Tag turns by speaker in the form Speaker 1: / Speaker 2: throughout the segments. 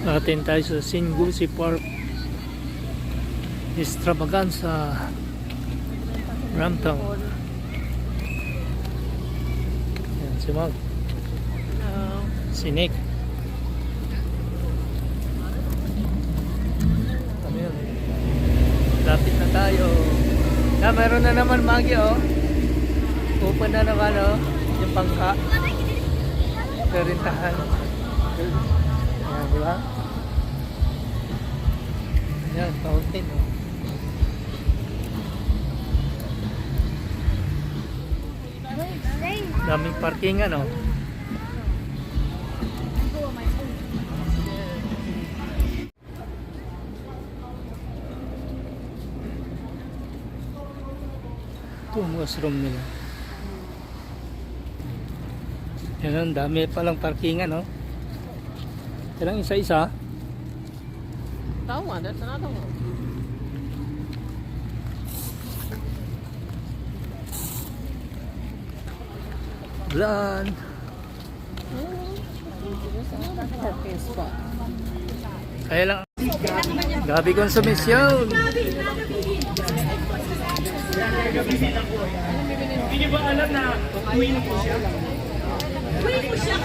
Speaker 1: Atin tayo sa Singusi Park Extravaganza, Ramtown. Yan si Mag. Si Nick. Lapit na tayo. Meron na naman Magi, oh. Open na naman, oh. Yung bangka. Perintahan. Ayan, diba? Ayan, fountain, oh. Daming parkingan, oh. Ito ang washroom nila. Yan, dami palang parkingan, no? Kailang isa-isa.
Speaker 2: That's another one.
Speaker 1: Run!
Speaker 2: Parking spot.
Speaker 1: Kaya lang. Gabi konsumisyon.
Speaker 3: Hindi niyo ba alam na uwi na po siya? Uwi po siya.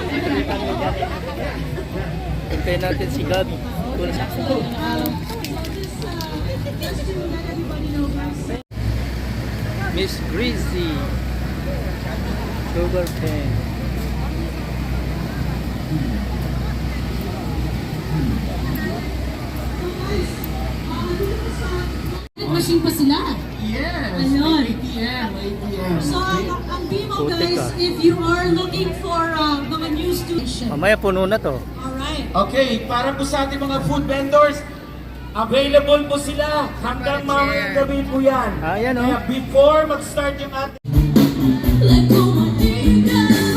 Speaker 1: Hintayin natin si Gabi. Miss Greasy. Sugar cane.
Speaker 4: Machine pa sila.
Speaker 3: Yes.
Speaker 4: Ayun.
Speaker 3: ATM.
Speaker 4: So, ang BMO
Speaker 1: Putik
Speaker 4: guys,
Speaker 1: ka.
Speaker 4: if you are looking for mga new students.
Speaker 1: Mamaya puno na to.
Speaker 4: Alright.
Speaker 3: Okay, para po sa ating mga food vendors, available po sila hanggang mamayang gabi po yan.
Speaker 1: Ayan, oh.
Speaker 3: Kaya before mag-start yung ating
Speaker 4: Let go my anger.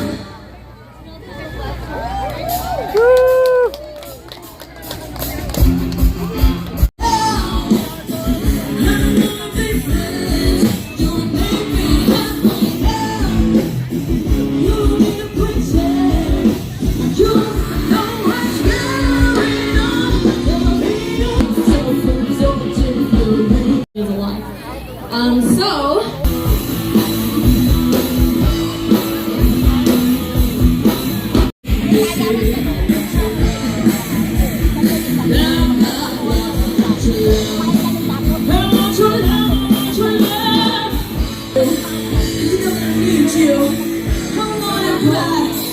Speaker 4: So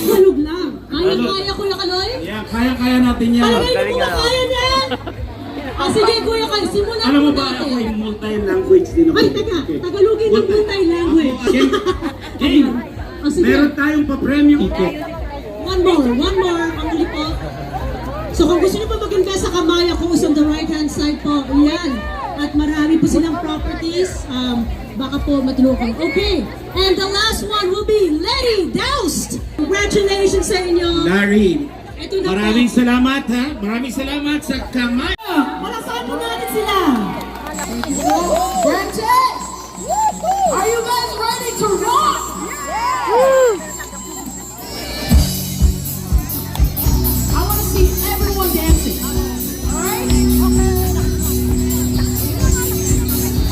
Speaker 4: tulog lang. Kaya Kuya Kaloy?
Speaker 3: yeah, kaya-kaya natin yan.
Speaker 4: Palagay
Speaker 1: galing
Speaker 4: niyo po
Speaker 1: nga.
Speaker 4: kaya niyan! Sige Kuya Kaloy, simulan
Speaker 3: Alam mo
Speaker 4: po
Speaker 3: ba,
Speaker 4: natin.
Speaker 3: ako yung multi-language din ako.
Speaker 4: Ay, teka, Tagalogin ng multi-language.
Speaker 3: Jane,
Speaker 4: O sige,
Speaker 3: meron tayong pa-premium ito.
Speaker 4: one more, ang huli po. So kung gusto niyo po mag-invest sa Kamaya ko on the right hand side po, yan. At marami po silang properties, baka po matulungan. Okay, and the last one will be Letty Doust. Congratulations sa inyo.
Speaker 3: Larry,
Speaker 4: Ito na
Speaker 3: maraming
Speaker 4: po.
Speaker 3: salamat ha. Maraming salamat sa kamay.
Speaker 4: Malaksan po natin sila. Branches! Are you guys ready to rock? I want to see everyone dancing. Alright?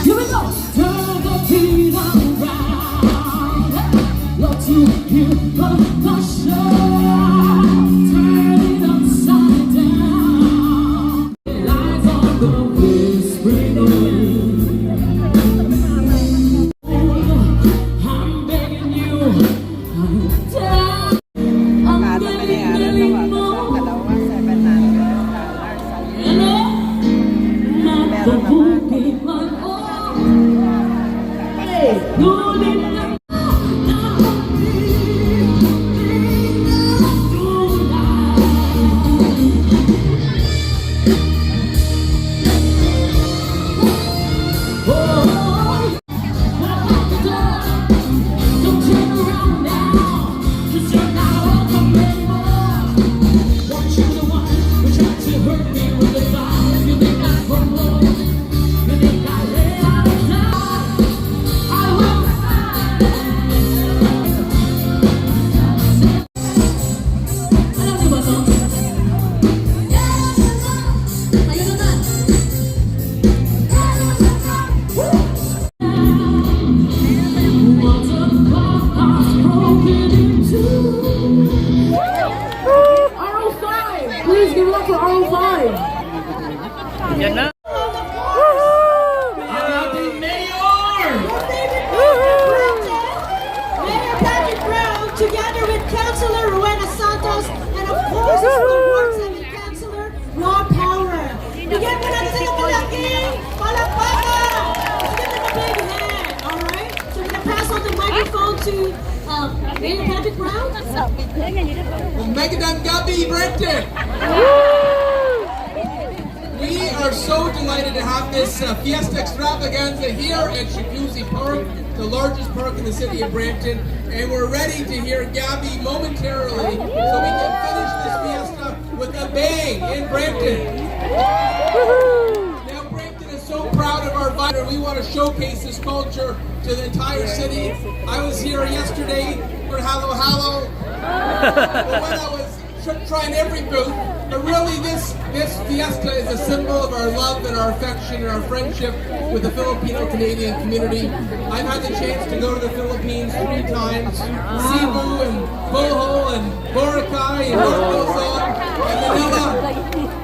Speaker 4: Here we go. Turn the beat around. Love to hear the show. Turn it upside down. Lights on the whispering wind. I'm
Speaker 2: Guys, give it up for R5.
Speaker 1: Yan na.
Speaker 3: Ang ating mayor!
Speaker 4: Mayor Patrick Brown, together with Councilor Rowena Santos, and of course, Ward 7 Councilor Rob Power. Bigyan mo natin sila malaking palakpakan! Let's give them a big hand, alright? So we're gonna pass on the microphone to Mayor Patrick Brown.
Speaker 5: Magandang gabi, Brenton! We are so delighted to have this Fiesta Extravaganza here at Jacuzzi Park, the largest park in the city of Brampton, and we're ready to hear Gabby momentarily so we can finish this fiesta with a bang in Brampton. Now Brampton is so proud of our vibrant. We want to showcase this culture to the entire city. I was here yesterday for Hallow Hallow, but when I was trying every booth, but really this fiesta is a symbol of our love and our affection and our friendship with the Filipino-Canadian community. I've had the chance to go to the Philippines 3 times, Cebu and Bohol and Boracay and North Luzon and Manila,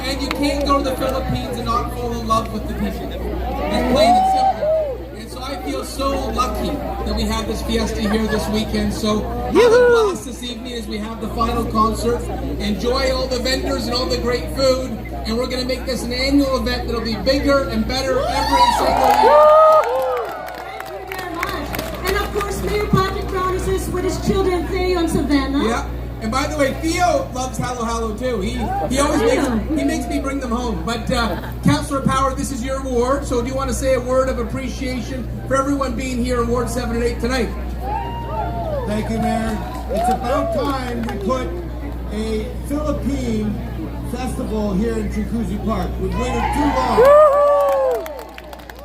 Speaker 5: and you can't go to the Philippines and not fall in love with the people. It's plain and simple. And so I feel so lucky that we have this fiesta here this weekend. So have a blast this evening as we have the final concert. Enjoy all the vendors and all the great food. And we're going to make this an annual event that'll be bigger and better every single year.
Speaker 4: Thank you very much. And of course, Mayor Patrick Brown is here with his children, Theo and Savannah.
Speaker 5: Yeah. And by the way, Theo loves Hallow Hallow too. He always makes me bring them home. But Councilor Power, this is your award. So do you want to say a word of appreciation for everyone being here in Ward 7 and 8 tonight?
Speaker 6: Thank you, Mayor. It's about time we put a Philippine festival here in Jacuzzi Park. We've waited too long.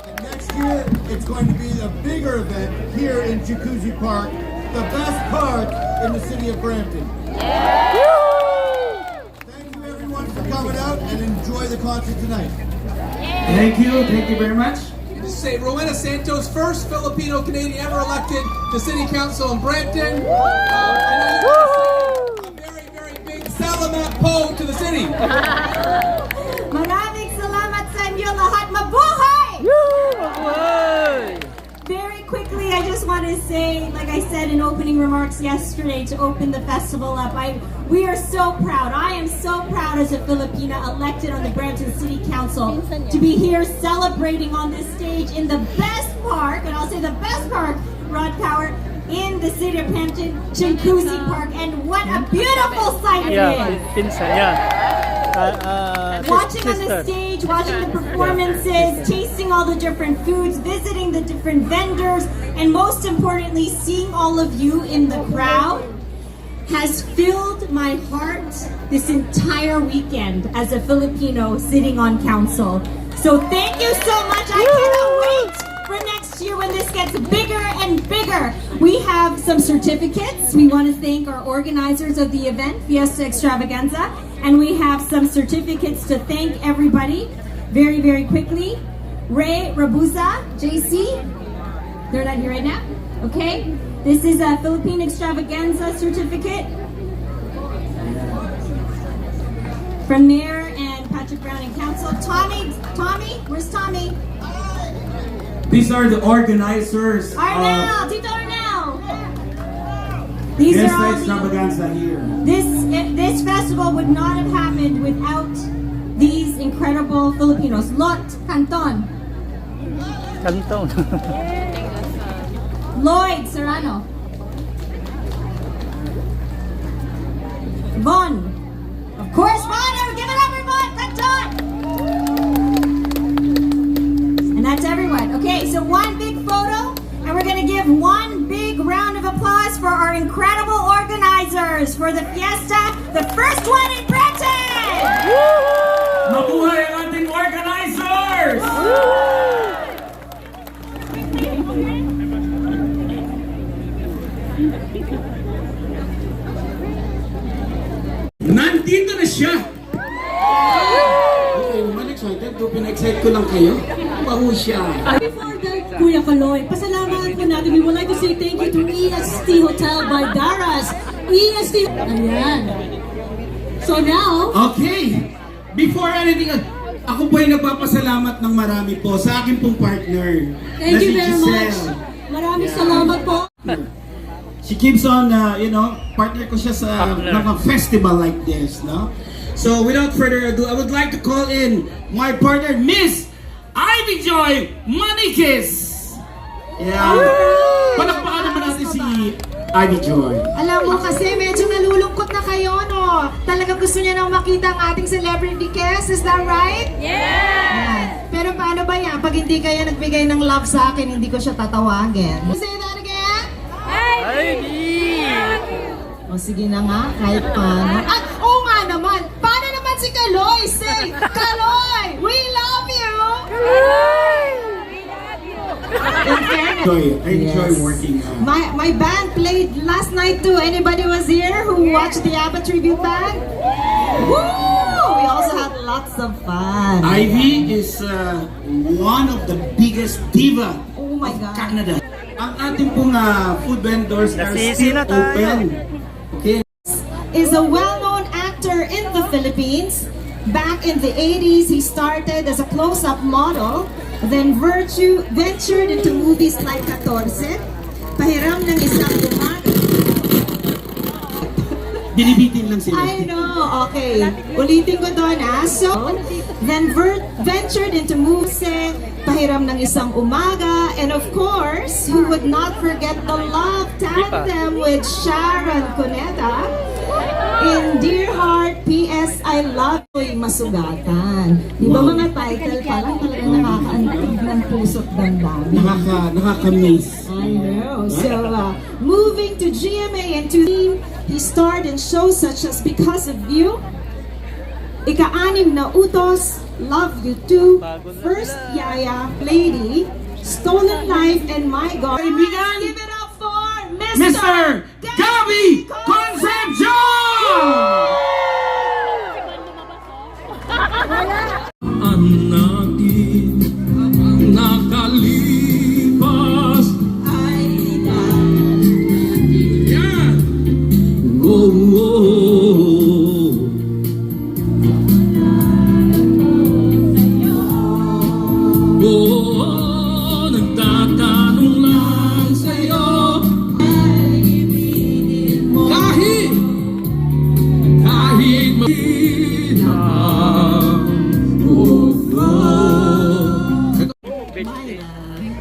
Speaker 6: And next year, it's going to be a bigger event here in Jacuzzi Park, the best park in the city of Brampton. Thank you, everyone, for coming out and enjoy the concert tonight.
Speaker 3: Thank you very much.
Speaker 5: Just say Rowena Santos, first Filipino-Canadian ever elected to City Council in Brampton. I know you want to say a very, very big salamat po to the city.
Speaker 4: Maraming salamat sa inyo lahat. Mabuhay! Very quickly, I just want to say, like I said in opening remarks yesterday to open the festival up, we are so proud. I am so proud as a Filipina elected on the Brampton City Council to be here celebrating on this stage in the best park, and I'll say the best park, Rod Power, in the city of Brampton, Jacuzzi Park, and what a beautiful sight it
Speaker 1: Yeah,
Speaker 4: is.
Speaker 1: pinsan, yeah.
Speaker 4: Watching on the
Speaker 1: Sister.
Speaker 4: stage, watching the performances, tasting all the different foods, visiting the different vendors, and most importantly, seeing all of you in the crowd has filled my heart this entire weekend as a Filipino sitting on council. So thank you so much. I cannot wait for next year when this gets bigger and bigger. We have some certificates. We want to thank our organizers of the event, Fiesta Extravaganza, and we have some certificates to thank everybody very, very quickly. Ray Rabuza, JC, they're not here right now, okay? This is a Philippine Extravaganza certificate from Mayor and Patrick Brown and Council. Tommy, where's Tommy?
Speaker 3: These are the organizers
Speaker 4: Arnel, Tito Arnel. These are all
Speaker 3: Extravaganza here.
Speaker 4: this festival would not have happened without these incredible Filipinos. Lot Canton,
Speaker 1: Kanton.
Speaker 4: Lloyd Serrano, Von, of course, Von. Give it up for Von Canton. And that's everyone. Okay, so one big photo, and we're gonna give one big round of applause for our incredible organizers for the fiesta, the first one in Brampton.
Speaker 3: Mabuhay ang ating organizers! Nandito na siya! Okay, naman excited. Pina-excite ko lang kayo. Mahusya.
Speaker 4: Before that, Kuya Kaloy, pasalamatan po natin. We would like to say thank you to EST Hotel by Daras. EST. Ayan. So now,
Speaker 3: Okay, before anything, ako po ay nagpapasalamat ng marami po sa akin pong partner.
Speaker 4: Thank
Speaker 3: na
Speaker 4: you
Speaker 3: si
Speaker 4: very much.
Speaker 3: Giselle.
Speaker 4: Maraming salamat po.
Speaker 3: She keeps on, partner ko siya sa mga festival like this, no? So without further ado, I would like to call in my partner, Miss Ivy Joy Maniquez. Yeah. Palakpakan naman natin si Ivy Joy.
Speaker 7: Alam mo kasi medyo nalulungkot na kayo, no? Talaga gusto niya nang makita ang ating celebrity guest, is that right? Yeah! Pero paano ba yan? Pag hindi kayo nagbigay ng love sa akin, hindi ko siya tatawagin. Say that again? O sige na nga, kahit paano. At oo nga naman, paano naman si Kaloy? Say, Kaloy, we love you! In fairness,
Speaker 3: I enjoy
Speaker 7: Yes.
Speaker 3: working.
Speaker 7: My band played last night too. Anybody was here who watched the ABBA tribute band? Woo! We also had lots of fun.
Speaker 3: Ivy is one of the biggest diva
Speaker 7: Oh my
Speaker 3: of
Speaker 7: God.
Speaker 3: Canada. Ang ating pong food vendors are
Speaker 1: Nasisi
Speaker 3: still
Speaker 1: na tayo.
Speaker 3: open. Okay.
Speaker 7: Is a well-known actor in the Philippines. Back in the 80s, he started as a close-up model, then ventured into movies like 14, Pahiram ng Isang Umaga.
Speaker 3: Binibitin lang sila.
Speaker 7: I know, okay. Ulitin ko doon So, then ventured into movies, Pahiram ng Isang Umaga, and of course, who would not forget the love tandem with Sharon Cuneta in Dear Heart, P.S. I Love You'y Masugatan. Di ba mga title pa lang talagang nakakaantig ng puso't damdamin?
Speaker 3: Nakaka-miss.
Speaker 7: I know. So, moving to GMA and to team, he starred in shows such as Because of You, Ika-anim na Utos, Love You Too, First Yaya, Lady, Stolen Life, and My God.
Speaker 3: Kaibigan!
Speaker 7: Give it up for
Speaker 3: Mr. Gabby Concepcion! Ang natin nakalipas
Speaker 7: Ay,
Speaker 3: yan. Oh, oh, oh. Oh, nagtatanong lang sa'yo. Kahit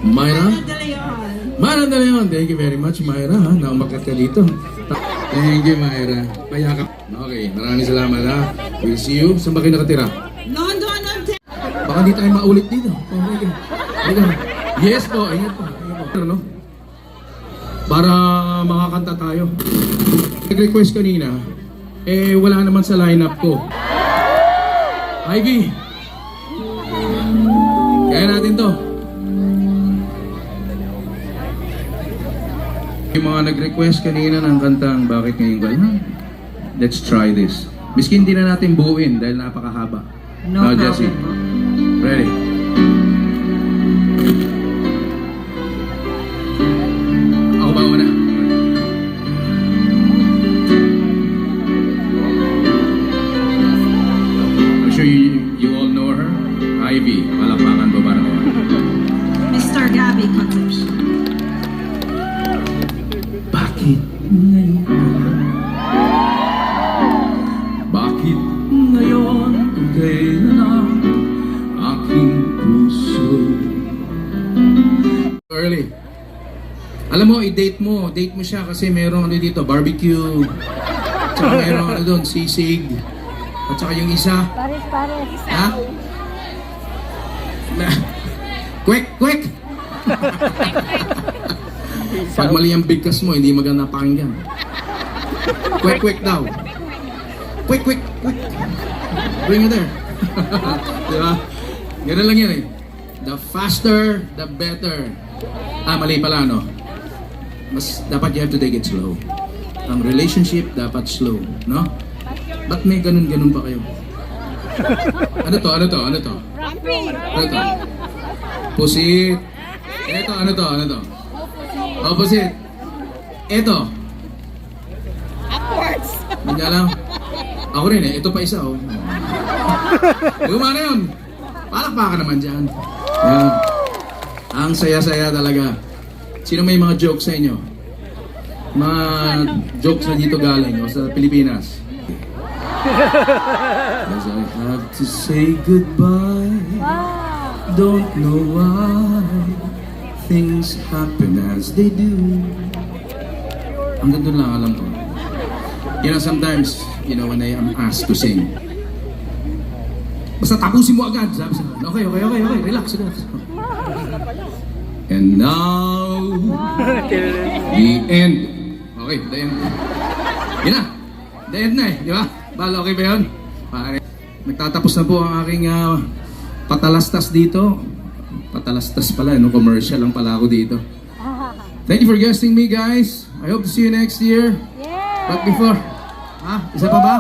Speaker 3: Myra? Myra de Leon, thank you very much, Myra, ha, na umakyat ka dito. Thank you, Myra. Payakap. Okay, maraming salamat, ha. We'll see you. Saan ba kayo nakatira?
Speaker 4: London, Ontario.
Speaker 3: Baka di tayo maulit dito. Okay. Yes po, ingat po. Ano? Para makakanta tayo. Nag-request kanina, wala naman sa lineup ko. Ivy! Kaya natin to. Yung mga nag-request kanina ng kantang Bakit Ngayon Ka Lang? Let's try this. Miskin hindi na natin buuin dahil napakahaba.
Speaker 7: No problem.
Speaker 3: Jessie. Ready? Ako ba una? I'm sure you all know her. Ivy. Palakpakan ba para naman?
Speaker 7: Mr. Gabby Concepcion.
Speaker 3: Bakit ngayon? Bakit ngayon kung kailan ang aking puso? Early. Alam mo, i-date mo siya kasi merong ano dito, barbecue. Tsaka merong ano doon, sisig. At saka yung isa.
Speaker 2: Pares.
Speaker 3: Ha? Quick! Pag mali ang bigkas mo, hindi maganda pakinggan. Quick daw. Quick. Bring it there. Diba? Ganun lang yan eh. The faster, the better. Mali pala no. Mas dapat you have to take it slow. Ang relationship dapat slow, no? Ba't may ganun pa kayo? Ano to? Pusit. Eto, ano to? Opposite. Eto. Upwards. Hindi lang. Ako rin eh. Ito pa isa oh. Luma na yun. Palakpakan naman dyan. Yan. Ang saya-saya talaga. Sino may mga jokes sa inyo? Mga jokes na dito galing o sa Pilipinas. As I have to say goodbye, don't know why things happen as they do. Hanggang doon lang alam ko. You know, sometimes, you know, when I am asked to sing, basta tapusin mo agad. Sabi sa okay, relax. And now, the end. Okay, the end. Yun na. The end na eh, di ba? Bala, okay ba yun? Nagtatapos na po ang aking patalastas dito. Patalastas pala, no? Commercial lang pala ako dito. Thank you for guesting me, guys. I hope to see you next year. But before, isa pa ba?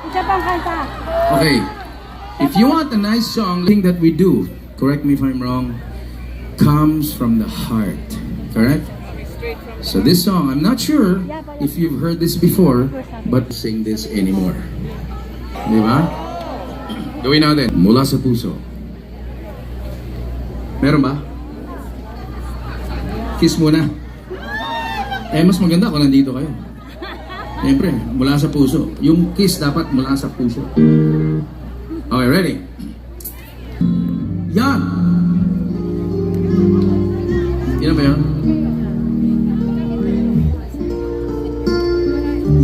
Speaker 2: Isa pang kanta.
Speaker 3: Okay. If you want a nice song, the thing that we do, correct me if I'm wrong, comes from the heart. Correct? So this song, I'm not sure if you've heard this before, but sing this anymore. Di ba? Gawin natin. Mula sa puso. Meron ba? Kiss muna. Mas maganda kung nandito kayo. Siyempre, mula sa puso. Yung kiss dapat mula sa puso. Okay, ready? Yan! Yan ba yun?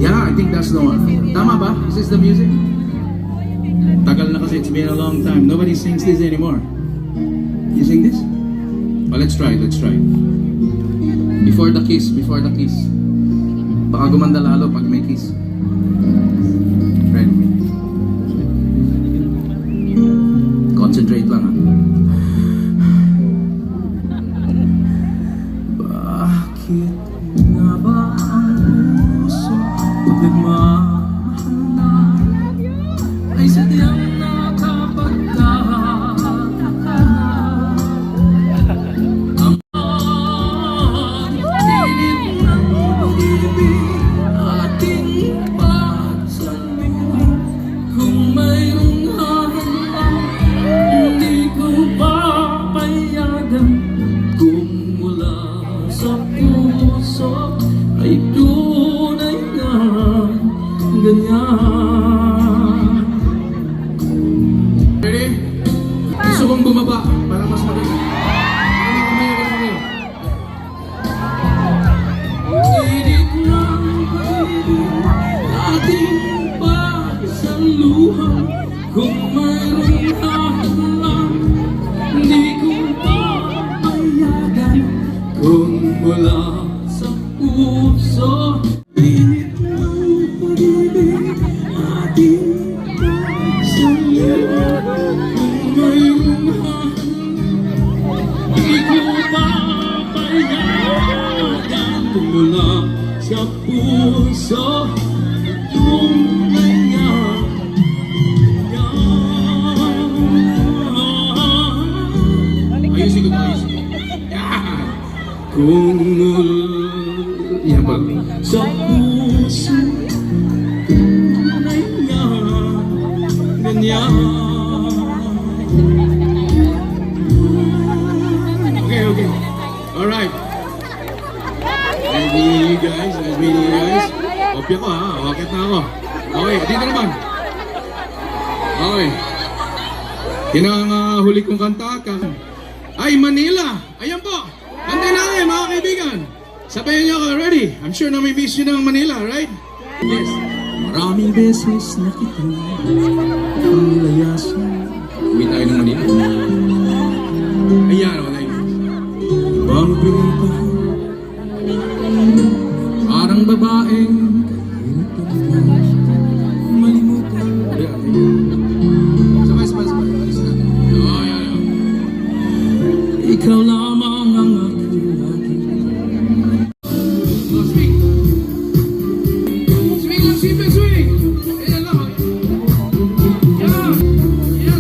Speaker 3: Yeah, I think that's the one. Tama ba? Is this the music? Tagal na kasi, it's been a long time. Nobody sings this anymore. You sing this? Oh, let's try. Before the kiss. Baka gumanda lalo pag may kiss. Ready? Concentrate lang Bakit nga ba ang puso nagmamahal na ay sadyang nakapagkakala? Ang pilit ng pag-ibig ating pagsaluhan. Kung mayroong hahanap, hindi ko papayagan. Kung mula sa puso ay tunay na ganyan. Ready? Gusto kong bumaba para mas maganda. Pilit ng pag-ibig ating pagsaluhan. Kung mayroong hahanap, hindi ko papayagan. Kung mula sa puso, pilit ng pag-ibig ating pagsaluhan. Kung mayroong hahanap, hindi ko papayagan. Kung mula sa puso, tunay nga. Ayusin ko. Yeah. Kung yan ba? Sa puso, tunay nga. Ganyan. Okay. Alright. Nice meeting you guys. Kopya ko ha. Wakit na ako. Okay, dito naman. Okay. Huli kong kanta ay Manila. Ayan po. Kanta natin mga kaibigan. Sabayan niyo ako. Ready? I'm sure na may miss yun ng Manila, right? Yes. Maraming beses na kita panglayasan. Uwi tayo ng Manila. Ayan, wala yun. Ibang pinuntahan, parang babaeng malimutan. Sabay. Ayan. Ikaw lamang ang aking lagi. Swing! Swing lang, simple swing! Ayan lang. Yeah!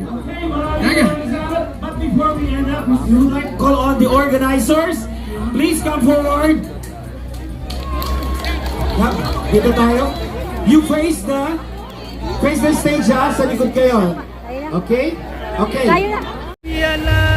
Speaker 3: Teka.
Speaker 8: But before we end up, we would like to call on the organizers. Please come forward. Yep, dito tayo. You face the stage ha, sa likod kayo. Okay? Okay.
Speaker 2: Tayo na.
Speaker 1: Yan na!